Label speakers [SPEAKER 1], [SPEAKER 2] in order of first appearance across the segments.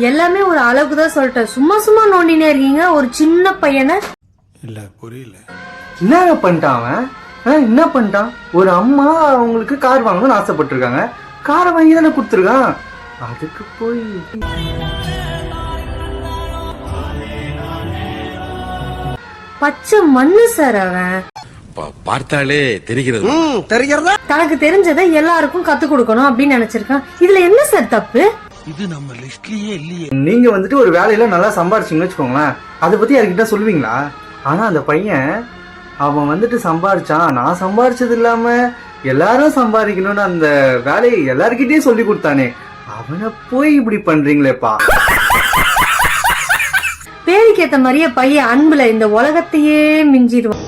[SPEAKER 1] எல்லாமே ஒரு அளவுக்கு தான் சொல்லிட்டேன். சும்மா சும்மா நோண்டினே இருக்கீங்க ஒரு சின்ன பையனை.
[SPEAKER 2] இல்ல புரியல.
[SPEAKER 3] என்னங்க பண்ணிட்டான் அவன்? என்ன பண்ணிட்டான்? ஒரு அம்மா அவங்களுக்கு கார் வாங்கணும்னு ஆசைப்பட்டிருக்காங்க, காரை வாங்கி தானே கொடுத்துருக்கான். அதுக்கு போய்
[SPEAKER 1] பச்சை மண்ணு சார் அவன்.
[SPEAKER 2] பார்த்தாலே தெரிகிறது.
[SPEAKER 1] தனக்கு தெரிஞ்சதை எல்லாருக்கும் கத்து கொடுக்கணும் அப்படின்னு நினைச்சிருக்கான். இதுல என்ன சார் தப்பு?
[SPEAKER 2] இது நம்ம லிஸ்ட்லயே இல்லையே.
[SPEAKER 3] நீங்க வந்துட்டு ஒரு வேலையில நல்லா சம்பாரிச்சிங்கன்னு வச்சுக்கோங்களேன், அதை பத்தி யார்கிட்ட சொல்லுவீங்களா? ஆனா அந்த பையன் அவன் வந்துட்டு சம்பாரிச்சான், நான் சம்பாரிச்சது இல்லாம எல்லாரும் சம்பாதிக்கணும்னு அந்த வேலையை எல்லார்கிட்டயும் சொல்லி கொடுத்தானே, அவனை போய் இப்படி பண்றீங்களேப்பா.
[SPEAKER 1] பேருக்கு ஏத்த மாதிரியே பையன் அன்புல இந்த உலகத்தையே மிஞ்சிடுவான்.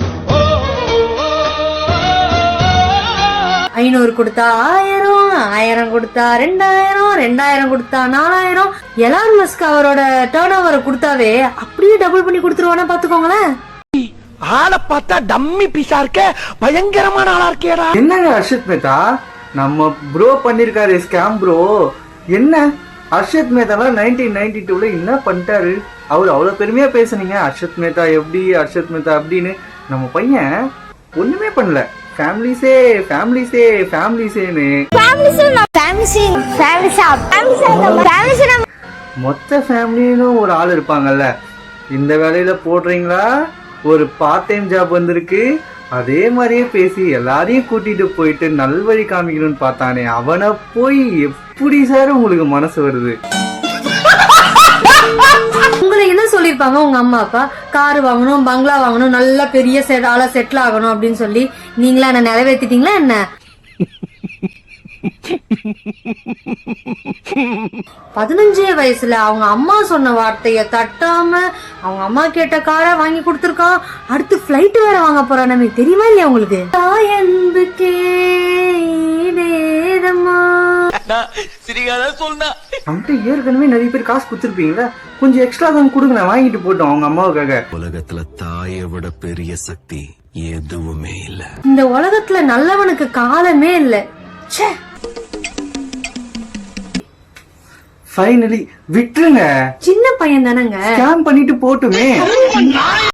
[SPEAKER 1] 500 கொடுத்தா 1000, 1000 கொடுத்தா 2000, 2000 கொடுத்தா 4000. எலான் மஸ்க் அவரோட டர்ன் ஓவரை கொடுத்தாவே அப்படியே டபுள் பண்ணி கொடுத்துருவானா பாத்துக்கோங்களேன்.
[SPEAKER 4] ஆளை பார்த்தா டம்மி பீஸா இருக்க, பயங்கரமான ஆளா இருக்கேடா.
[SPEAKER 3] என்னங்க ஹர்ஷத் மேத்தா, நம்ம ப்ரோ பண்ணிருக்காரு ஸ்கேம் ப்ரோ. என்ன ஹர்ஷத் மேத்தாலாம் 1992ல என்ன பண்ணிட்டாரு? அவர் அவ்வளவு பெருமையா பேசுனீங்க, ஹர்ஷத் மேத்தா எப்படி, ஹர்ஷத் மேத்தா அப்படின்னு. நம்ம பையன் ஒண்ணுமே பண்ணல. ஃபேமிலிஸே ஃபேமிலிஸே ஃபேமிலிஸேன்னு மொத்த ஃபேமிலின்னு ஒரு ஆள் இருப்பாங்கல்ல. இந்த வேலையில போடுறீங்களா? ஒரு பார்ட் டைம் ஜாப் வந்திருக்கு, அதே மாதிரியே பேசி எல்லாரையும் கூட்டிட்டு போயிட்டு நல்வழி காமிக்கணும்னு பார்த்தானே, அவனை போய் எப்படி சார் உங்களுக்கு மனசு வருது?
[SPEAKER 1] உங்களை என்ன சொல்லிருப்பாங்க உங்க அம்மா அப்பா? கார் வாங்கணும், பங்களா வாங்கணும், நல்ல பெரிய ஆளா செட்டில் ஆகணும் அப்படின்னு சொல்லி நீங்களா என்ன நிறைவேற்றிட்டீங்களா என்ன? 15 வயசுல அவங்க அம்மா சொன்ன வார்த்தைய தட்டாம அவங்க அம்மா கேட்ட காரை வாங்கி கொடுத்துருக்கான். அடுத்து பிளைட் வேற வாங்க போறான். நமக்கு தெரியுமா இல்லையா உங்களுக்கு?
[SPEAKER 3] ஏற்கனவே நிறைய பேர் காசு கொடுத்துருப்பீங்களா, கொஞ்சம் எக்ஸ்ட்ரா தான் கொடுங்க, வாங்கிட்டு போட்டோம் அவங்க அம்மாவுக்காக.
[SPEAKER 2] உலகத்துல தாயை விட பெரிய சக்தி எதுவுமே இல்ல.
[SPEAKER 1] இந்த உலகத்துல நல்லவனுக்கு காலமே இல்ல.
[SPEAKER 3] ஃபைனலி விட்டுருங்க,
[SPEAKER 1] சின்ன பையன் தானங்க,
[SPEAKER 3] ஸ்கேம் பண்ணிட்டு போட்டுமே.